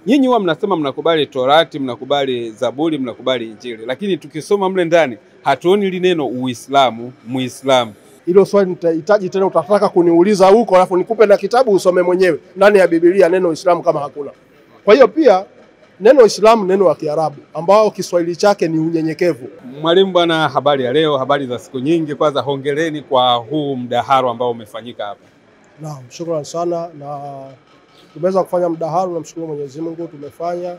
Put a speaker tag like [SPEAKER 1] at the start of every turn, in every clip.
[SPEAKER 1] Nyinyi huwa mnasema mnakubali Torati, mnakubali Zaburi, mnakubali Injili, lakini tukisoma mle ndani hatuoni ile neno Uislamu, Muislamu.
[SPEAKER 2] Hilo swali nitahitaji tena, utataka kuniuliza huko alafu nikupe na kitabu usome mwenyewe ndani ya Biblia neno Uislamu kama hakuna. Kwa hiyo pia neno Uislamu neno la Kiarabu ambao Kiswahili chake ni unyenyekevu.
[SPEAKER 1] Mwalimu bwana, habari ya leo, habari za siku nyingi. Kwanza hongereni kwa huu mdahalo ambao umefanyika hapa.
[SPEAKER 2] Naam, shukrani sana, na tumeweza kufanya mdahalo, namshukuru Mwenyezi Mungu, tumefanya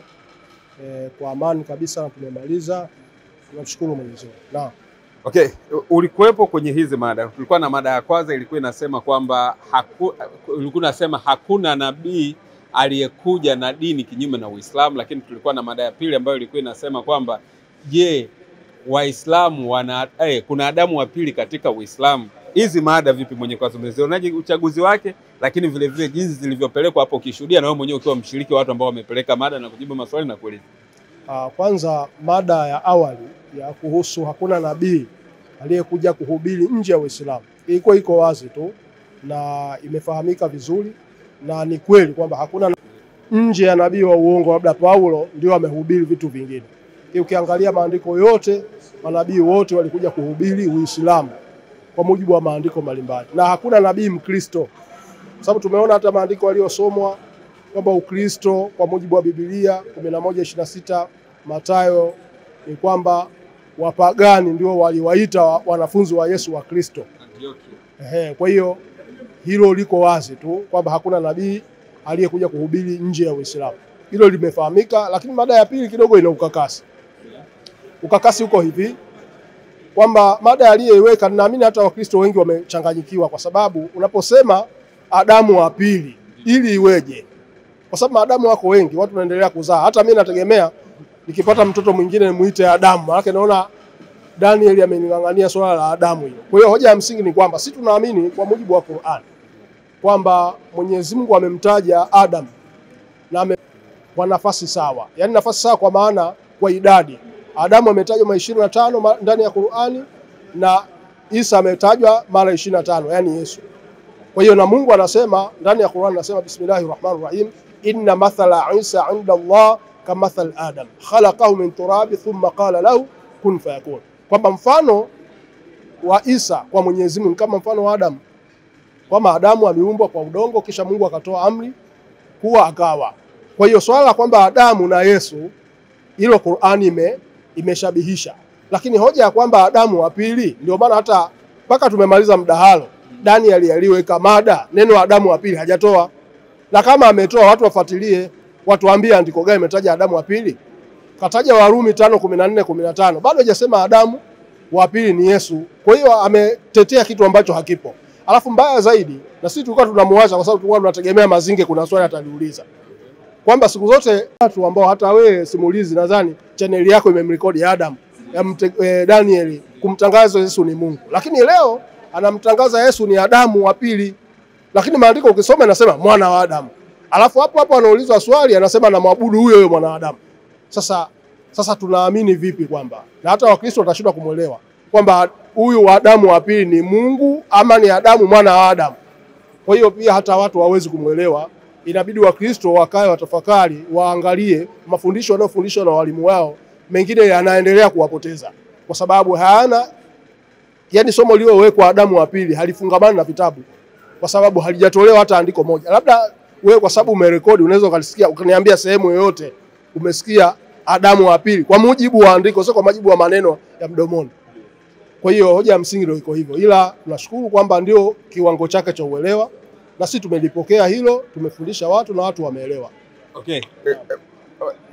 [SPEAKER 2] kwa amani kabisa na tumemaliza. Tunamshukuru Mwenyezi Mungu. Naam.
[SPEAKER 1] Okay, ulikuwepo kwenye hizi mada. Tulikuwa na mada ya kwanza ilikuwa inasema kwamba hakuna nabii aliyekuja na dini kinyume na Uislamu, lakini tulikuwa na mada ya pili ambayo ilikuwa inasema kwamba je, Waislamu kuna Adamu wa pili katika Uislamu. Hizi mada vipi mwenye kwa umezionaje uchaguzi wake, lakini vile vile jinsi zilivyopelekwa hapo ukishuhudia na wewe mwenyewe ukiwa mshiriki wa watu ambao wamepeleka mada na kujibu maswali na kuuliza?
[SPEAKER 2] Kwanza mada ya awali ya kuhusu hakuna nabii aliyekuja kuhubiri nje ya Uislamu iko wazi tu na imefahamika vizuri, na ni kweli kwamba hakuna nje ya nabii wa uongo, labda Paulo ndio amehubiri vitu vingine. Ukiangalia maandiko yote, manabii wote walikuja kuhubiri Uislamu kwa mujibu wa maandiko mbalimbali, na hakuna nabii Mkristo, sababu tumeona hata maandiko yaliyosomwa kwamba Ukristo kwa mujibu wa Biblia 11:26 Mathayo ni kwamba wapagani ndio waliwaita wanafunzi wa Yesu wa Kristo. Kwa hiyo hilo liko wazi tu kwamba hakuna nabii aliyekuja kuhubiri nje ya Uislamu. Hilo limefahamika, lakini mada ya pili kidogo ina ukakasi. Ukakasi uko hivi kwamba mada aliyeiweka, naamini hata Wakristo wengi wamechanganyikiwa, kwa sababu unaposema Adamu wa pili ili iweje? Kwa sababu Adamu wako wengi, watu wanaendelea kuzaa. Hata mimi nategemea nikipata mtoto mwingine nimuite Adamu, maana naona Daniel ameningangania swala la Adamu hiyo. Kwa hiyo hoja ya msingi ni kwamba sisi tunaamini kwa mujibu wa Qur'an kwamba Mwenyezi Mungu amemtaja Adam na kwa nafasi sawa. Yaani nafasi sawa kwa maana kwa idadi. Adamu ametajwa mara 25 ndani ya Qur'ani na Isa ametajwa mara 25, yani Yesu. Kwa hiyo na Mungu anasema ndani ya Qur'an, anasema Bismillahirrahmanirrahim, inna mathala Isa 'inda Allah kamathal Adam khalaqahu min turab thumma qala lahu kun fayakun. Kwamba mfano wa Isa kwa Mwenyezi Mungu kama mfano wa Adam, kwamba Adamu aliumbwa kwa udongo kisha Mungu akatoa amri kuwa akawa. Kwa hiyo swala kwamba Adamu na Yesu hilo Qur'ani imeshabihisha, lakini hoja ya kwamba Adamu wa pili, ndio maana hata mpaka tumemaliza mdahalo Daniel aliweka mada neno Adamu wa pili hajatoa, na kama ametoa watu wafuatilie, watu waambie andiko gani imetaja Adamu wa pili. Kataja Warumi 5:14-15, bado hajasema Adamu wa pili ni Yesu. Kwa hiyo ametetea kitu ambacho hakipo. Alafu mbaya zaidi, na sisi tulikuwa tunamuacha kwa sababu tulikuwa tunategemea Mazinge kuna swali ataliuliza, kwamba siku zote watu ambao hata wewe simulizi nadhani channel yako imemrekodi Adam ya Daniel kumtangaza Yesu ni Mungu, lakini leo anamtangaza Yesu ni Adamu wa pili, lakini maandiko ukisoma yanasema mwana wa Adamu. Alafu hapo anaulizwa swali anasema anamwabudu huyo mwana wa Adamu. Sasa tunaamini vipi kwamba, na hata Wakristo watashindwa kumuelewa kwamba huyu wa Adamu wa pili ni Mungu ama ni Adamu mwana wa Adamu? Kwa hiyo pia hata watu hawezi kumuelewa. Inabidi Wakristo wakae watafakari, waangalie mafundisho yanayofundishwa na walimu wao, mengine yanaendelea kuwapoteza kwa sababu hayana, yani somo lililowekwa Adamu wa pili halifungamani na vitabu, kwa sababu halijatolewa hata andiko moja. Labda wewe kwa sababu umerekodi unaweza ukalisikia ukaniambia sehemu yoyote umesikia Adamu wa pili kwa mujibu wa andiko, sio kwa mujibu wa maneno ya mdomoni. Kwa hiyo hoja ya msingi ndio iko hivyo, ila tunashukuru kwamba ndio kiwango chake cha uelewa, na sisi tumelipokea hilo, tumefundisha watu na watu wameelewa.
[SPEAKER 1] Okay.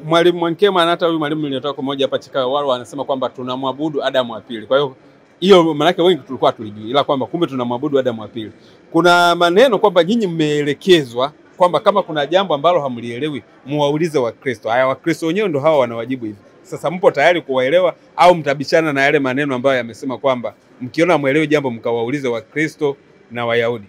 [SPEAKER 1] Mwalimu Mwankema na hata huyu mwalimu niliotoka kwa moja hapa Chicago wao wanasema kwamba tunamwabudu Adamu wa pili. Kwa hiyo maana yake wengi tulikuwa tulijui, ila kwamba kumbe tunamwabudu Adamu wa pili. Kuna maneno kwamba nyinyi mmeelekezwa kwamba kama kuna jambo ambalo hamlielewi muwaulize Wakristo. Haya, Wakristo wenyewe ndio hao wanawajibu hivi. Sasa mpo tayari kuwaelewa au mtabishana na yale maneno ambayo yamesema kwamba mkiona muelewe jambo mkawaulize Wakristo na Wayahudi?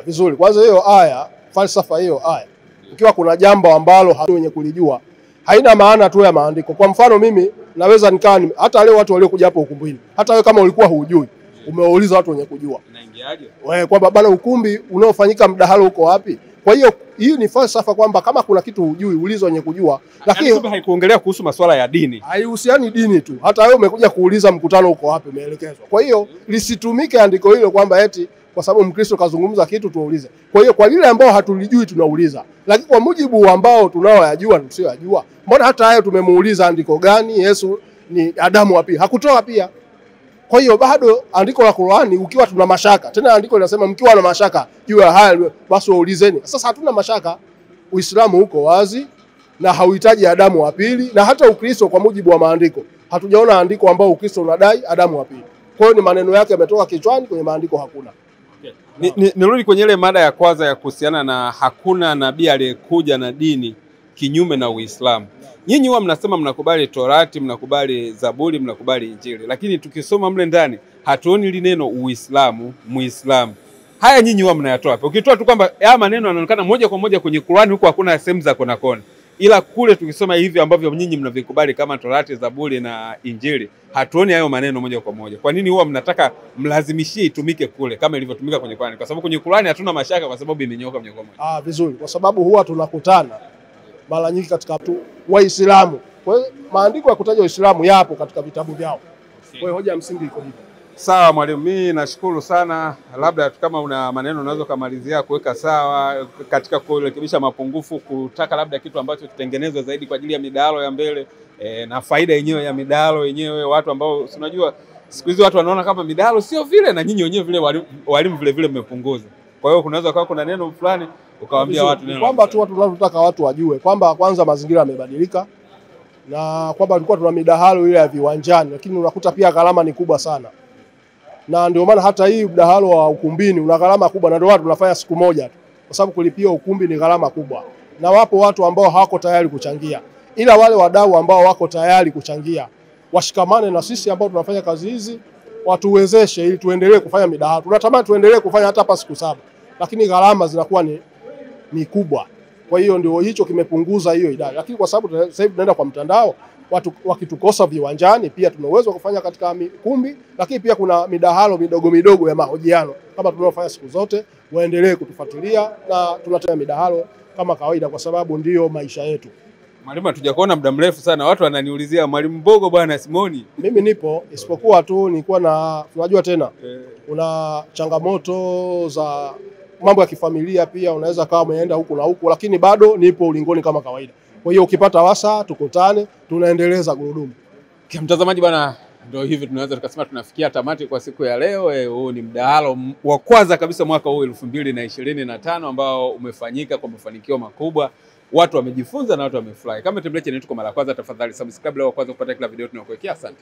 [SPEAKER 2] Vizuri. Kwanza hiyo aya, falsafa hiyo aya, ikiwa kuna jambo ambalo wenye kulijua, haina maana tu ya maandiko. Kwa mfano mimi naweza nikaa hata leo watu waliokuja hapo ukumbini, hata wewe kama ulikuwa hujui, umewauliza watu wenye kujua.
[SPEAKER 1] Inaingiaje?
[SPEAKER 2] Wewe kwamba bana ukumbi unaofanyika mdahalo uko wapi? Kwa hiyo hii ni falsafa kwamba kama kuna kitu hujui uliza wenye kujua,
[SPEAKER 1] lakini haikuongelea kuhusu masuala ya dini.
[SPEAKER 2] Haihusiani dini tu. Hata wewe umekuja kuuliza mkutano uko wapi, umeelekezwa. Kwa hiyo lisitumike andiko hilo kwamba eti kwa sababu Mkristo kazungumza kitu tuulize. Kwa hiyo kwa lile ambao hatulijui tunauliza. Lakini kwa mujibu ambao tunaoyajua na tusiyojua, mbona hata hayo tumemuuliza andiko gani Yesu ni Adamu wa pili? Hakutoa pia. Kwa hiyo bado andiko la Qur'ani ukiwa tuna mashaka. Tena andiko linasema mkiwa na mashaka juu ya haya basi waulizeni. Sasa hatuna mashaka. Uislamu uko wazi na hauhitaji Adamu wa pili, na hata Ukristo kwa mujibu wa maandiko hatujaona andiko ambao Ukristo unadai Adamu wa pili. Kwa hiyo ni maneno yake yametoka kichwani, kwenye maandiko hakuna.
[SPEAKER 1] Nirudi kwenye ile mada ya kwanza ya kuhusiana na hakuna nabii aliyekuja na dini kinyume na Uislamu. Nyinyi huwa mnasema mnakubali Torati, mnakubali Zaburi, mnakubali Injili, lakini tukisoma mle ndani hatuoni ile neno Uislamu, Muislamu. Haya nyinyi huwa mnayatoa wapi? Ukitoa tu kwamba haya maneno yanaonekana moja kwa moja kwenye Qur'ani, huko hakuna sehemu za kona kona. Ila kule tukisoma hivi ambavyo nyinyi mnavikubali kama Torati, Zaburi na Injili, hatuoni hayo maneno moja kwa moja. Kwa nini huwa mnataka mlazimishie itumike kule kama ilivyotumika kwenye Qur'ani? Kwa sababu kwenye Qur'ani hatuna mashaka kwa sababu imenyoka moja kwa moja.
[SPEAKER 2] Vizuri. Kwa sababu huwa tunakutana mara nyingi katika Waislamu. Kwa hiyo maandiko ya kutaja Uislamu yapo katika vitabu vyao. Kwa hiyo hoja ya msingi iko hivyo.
[SPEAKER 1] Sawa mwalimu, mimi nashukuru sana. Labda kama una maneno unaweza kumalizia kuweka sawa katika kurekebisha mapungufu, kutaka labda kitu ambacho kitengenezwe zaidi kwa ajili ya midahalo ya mbele na faida yenyewe ya midahalo yenyewe, watu ambao unajua siku hizi watu wanaona kama midahalo sio vile, na nyinyi wenyewe vile walimu vile vile mmepunguza. Kwa hiyo kunaweza kuwa kuna neno fulani ukawaambia watu neno
[SPEAKER 2] kwamba tu watu tunataka watu wajue kwamba kwanza mazingira yamebadilika, na kwamba tulikuwa tuna midahalo ile ya viwanjani, lakini unakuta pia gharama ni kubwa sana. Na ndio maana hata hii mdahalo wa ukumbini una gharama kubwa, na ndio watu tunafanya siku moja tu, kwa sababu kulipia ukumbi ni gharama kubwa. Na wapo watu ambao hawako tayari kuchangia, ila wale wadau ambao wako tayari kuchangia washikamane na sisi ambao tunafanya kazi hizi, watuwezeshe ili tuendelee kufanya midahalo. Tunatamani tuendelee kufanya hata hapa siku 7, lakini gharama zinakuwa ni kubwa. Kwa hiyo ndio hicho kimepunguza hiyo idadi. Lakini kwa sababu sasa hivi tunaenda kwa mtandao, watu wakitukosa viwanjani pia tuna uwezo wa kufanya katika kumbi, lakini pia kuna midahalo midogo midogo ya mahojiano kama tunaofanya siku zote. Waendelee kutufuatilia na tunataka midahalo kama kawaida, kwa sababu ndiyo maisha yetu.
[SPEAKER 1] Mwalimu, hatujakuona muda mrefu sana, watu wananiulizia Mwalimu Mbogo bwana Simoni.
[SPEAKER 2] Mimi nipo, isipokuwa tu nilikuwa na tunajua tena kuna changamoto za mambo ya kifamilia, pia unaweza kama umeenda huku na huku, lakini bado nipo ulingoni kama kawaida. Kwa hiyo ukipata wasa tukutane, tunaendeleza gurudumu.
[SPEAKER 1] Kwa mtazamaji bwana, ndio hivi tunaweza tukasema tunafikia tamati kwa siku ya leo. Huu ni mdahalo wa kwanza kabisa mwaka huu 2025 ambao umefanyika kwa mafanikio makubwa. Watu wamejifunza na watu wamefurahi. Kama tembelea channel yetu kwa mara ya kwanza, tafadhali subscribe leo kwanza kupata kila video tunayokuwekea. Asante.